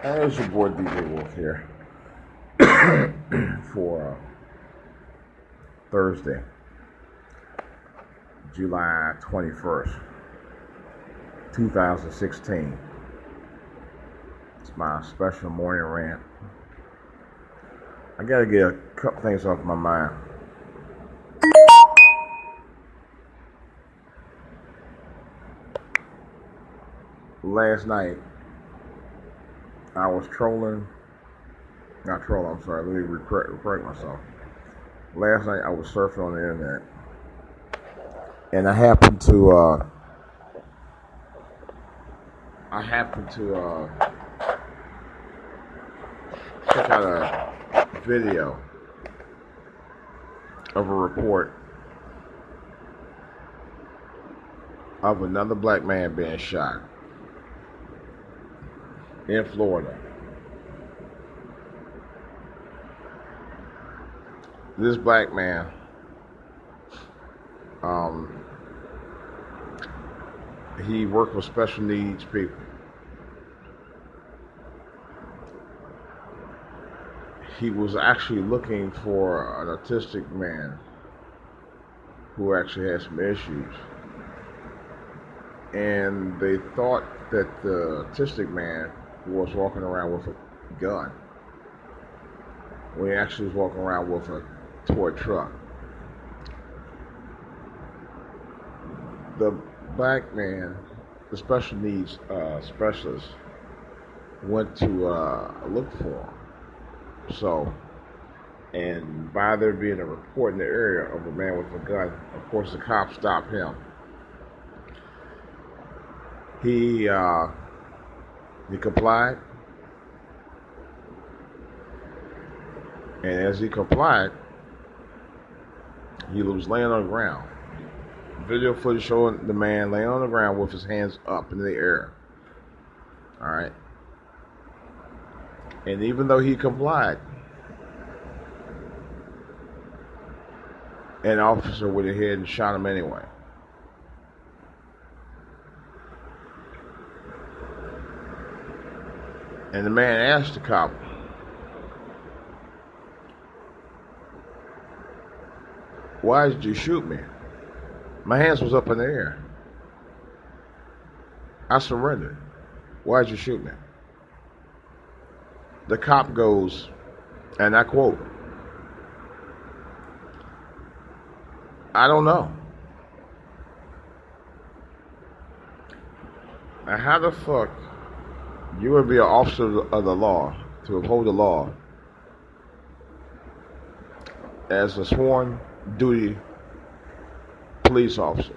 It's your boy DJ Wolf here for Thursday, July 21st, 2016. It's my special morning rant. I gotta get a couple things off my mind. Last night, I was not trolling, I'm sorry, let me correct myself. Last night I was surfing on the internet, and I happened to check out a video of a report of another black man being shot in Florida. This black man, he worked with special needs people. He was actually looking for an autistic man who actually had some issues. And they thought that the autistic man was walking around with a gun when he actually was walking around with a toy truck. The black man, the special needs specialist, went to look for him. So, and by there being a report in the area of a man with a gun, of course the cops stopped him. He complied, and as he complied, he was laying on the ground. Video footage showing the man laying on the ground with his hands up in the air. All right. And even though he complied, an officer went ahead and shot him anyway. And the man asked the cop, "Why did you shoot me? My hands was up in the air. I surrendered. Why did you shoot me?" The cop goes, and I quote, "I don't know." Now, how the fuck you would be an officer of the law to uphold the law as a sworn duty police officer?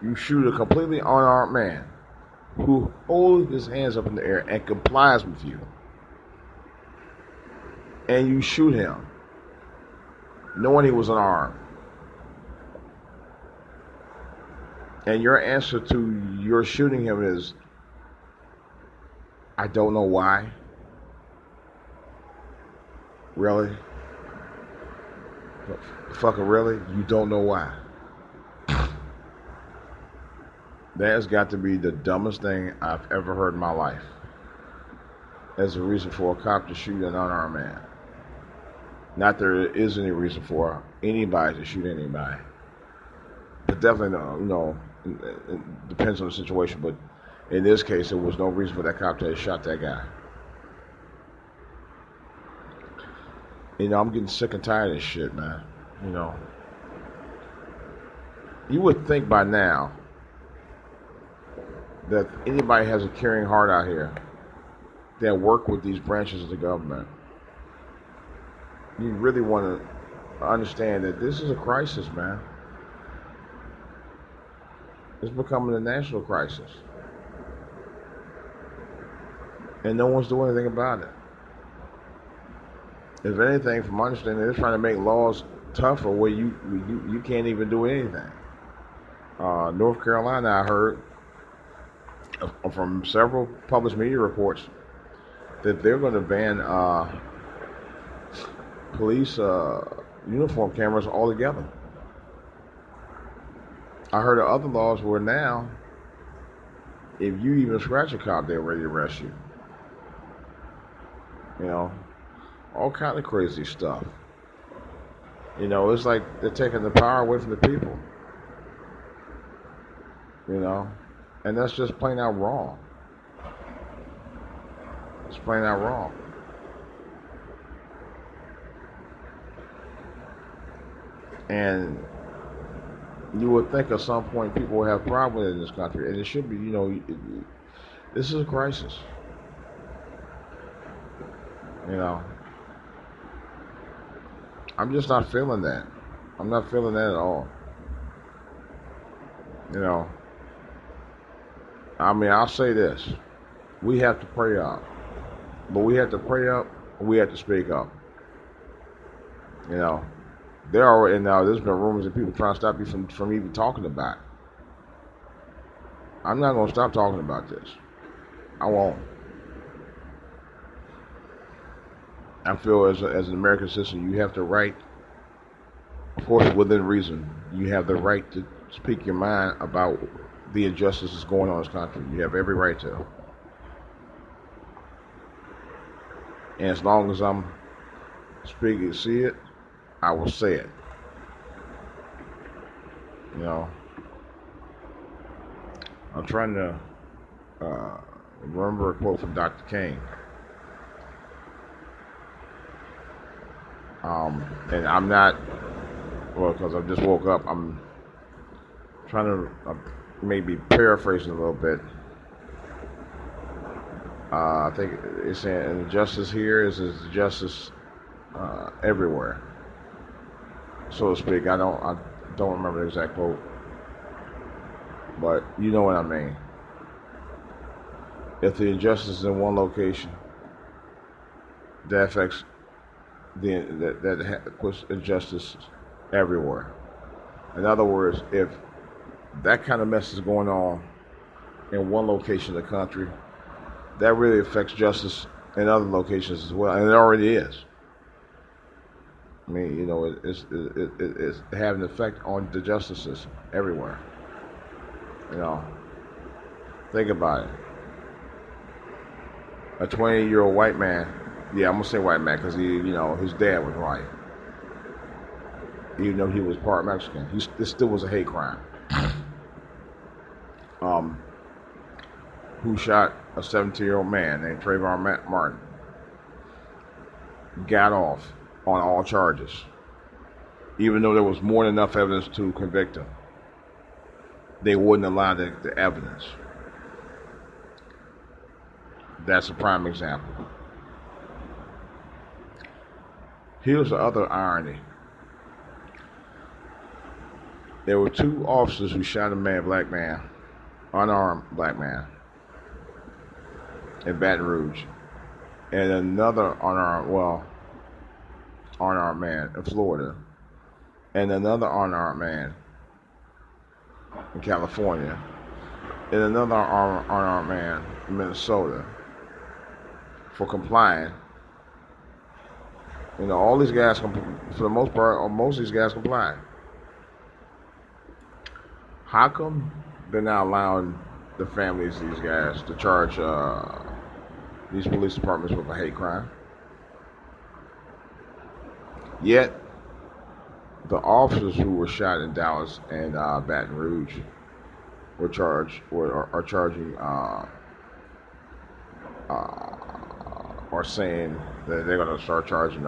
You shoot a completely unarmed man who holds his hands up in the air and complies with you, and you shoot him knowing he was unarmed, and your answer to your shooting him is, "I don't know why." Really? Fucking really? You don't know why? That has got to be the dumbest thing I've ever heard in my life as a reason for a cop to shoot an unarmed man. Not there is any reason for anybody to shoot anybody. But definitely, it depends on the situation. But in this case, there was no reason for that cop to have shot that guy. I'm getting sick and tired of this shit, man. You would think by now that anybody has a caring heart out here that work with these branches of the government, you really want to understand that this is a crisis, man. It's becoming a national crisis. And no one's doing anything about it. If anything, from my understanding, they're trying to make laws tougher where you can't even do anything. North Carolina, I heard from several published media reports that they're going to ban police uniform cameras altogether. I heard of other laws where now If you even scratch a cop, they're ready to arrest you. You know, all kind of crazy stuff. It's like they're taking the power away from the people. You know, and that's just plain out wrong. It's plain out wrong. And you would think at some point people will have problems in this country, and it should be. This is a crisis. You know, I'm just not feeling that. I'm not feeling that at all. You know, I mean, I'll say this: we have to pray up, but we have to pray up. We have to speak up. You know, there are and now there's been rumors of people trying to stop you from even talking about it. I'm not going to stop talking about this. I won't. I feel as an American citizen, you have the right, of course, within reason, you have the right to speak your mind about the injustices going on in this country. You have every right to. And as long as I'm speaking, see it, I will say it. You know, I'm trying to remember a quote from Dr. King. And I'm not, well, because I just woke up, I'm trying to maybe paraphrasing a little bit. I think it's saying the justice here is justice everywhere, so to speak. I don't remember the exact quote, but you know what I mean. If the injustice is in one location, that affects that puts injustice everywhere. In other words, if that kind of mess is going on in one location of the country, that really affects justice in other locations as well, and it already is. I mean, it's having an effect on the justice system everywhere. You know, think about it. A 20-year-old white man, yeah, I'm gonna say white man because his dad was white, even though he was part Mexican. This still was a hate crime. Who shot a 17-year-old man named Trayvon Martin, got off on all charges, even though there was more than enough evidence to convict him. They wouldn't allow the evidence. That's a prime example. Here's the other irony. There were two officers who shot a black man, unarmed black man, in Baton Rouge, and another unarmed man in Florida, and another unarmed man in California, and another unarmed man in Minnesota for complying. All these guys, for the most part, or most of these guys comply. How come they're not allowing the families of these guys to charge these police departments with a hate crime? Yet, the officers who were shot in Dallas and Baton Rouge are charging, are saying that they're going to start charging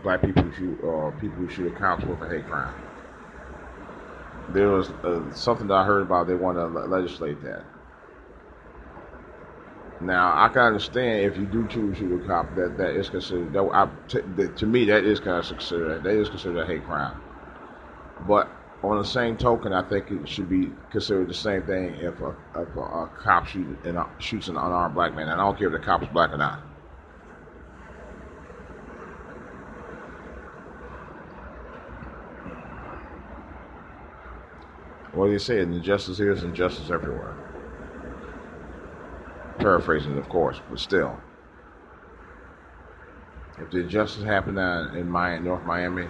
black people who shoot cops with a hate crime. There was something that I heard about. They want to legislate that. Now I can understand if you do choose to shoot a cop, that is considered. To me, that is considered a hate crime. But on the same token, I think it should be considered the same thing if a cop shoots an unarmed black man. And I don't care if the cop is black or not. What do you say? Injustice here is injustice everywhere. Paraphrasing, of course, but still. If the injustice happened in North Miami,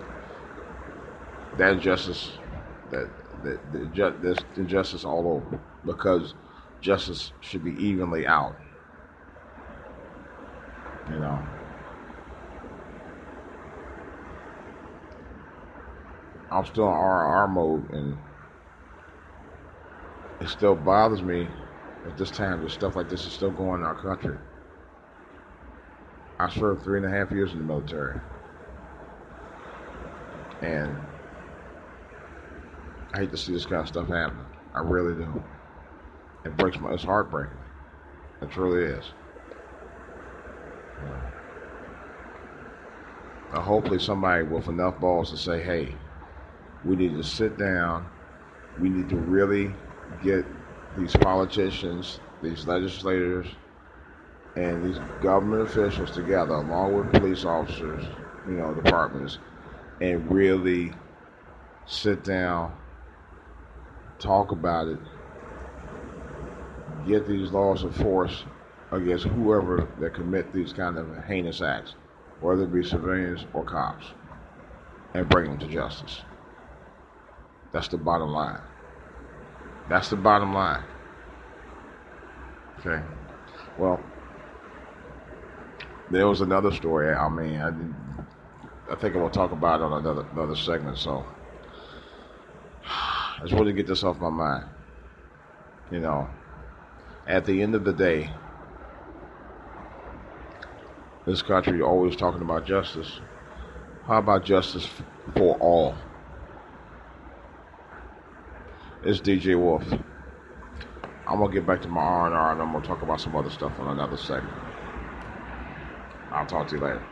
that injustice, there's injustice all over. because justice should be evenly out. You know, I'm still in RR mode, and it still bothers me at this time that stuff like this is still going in our country. I served 3.5 years in the military, and I hate to see this kind of stuff happen. I really do. It's heartbreaking. It truly is. Hopefully somebody with enough balls to say, hey, we need to sit down. We need to really get these politicians, these legislators, and these government officials together, along with police officers, departments, and really sit down, talk about it, get these laws enforced against whoever that commit these kind of heinous acts, whether it be civilians or cops, and bring them to justice. That's the bottom line. That's the bottom line. Okay. Well, there was another story. I mean, I think I will talk about it on another segment. So I just wanted to get this off my mind. At the end of the day, this country always talking about justice. How about justice for all? It's DJ Wolf. I'm gonna get back to my R&R, and I'm gonna talk about some other stuff on another segment. I'll talk to you later.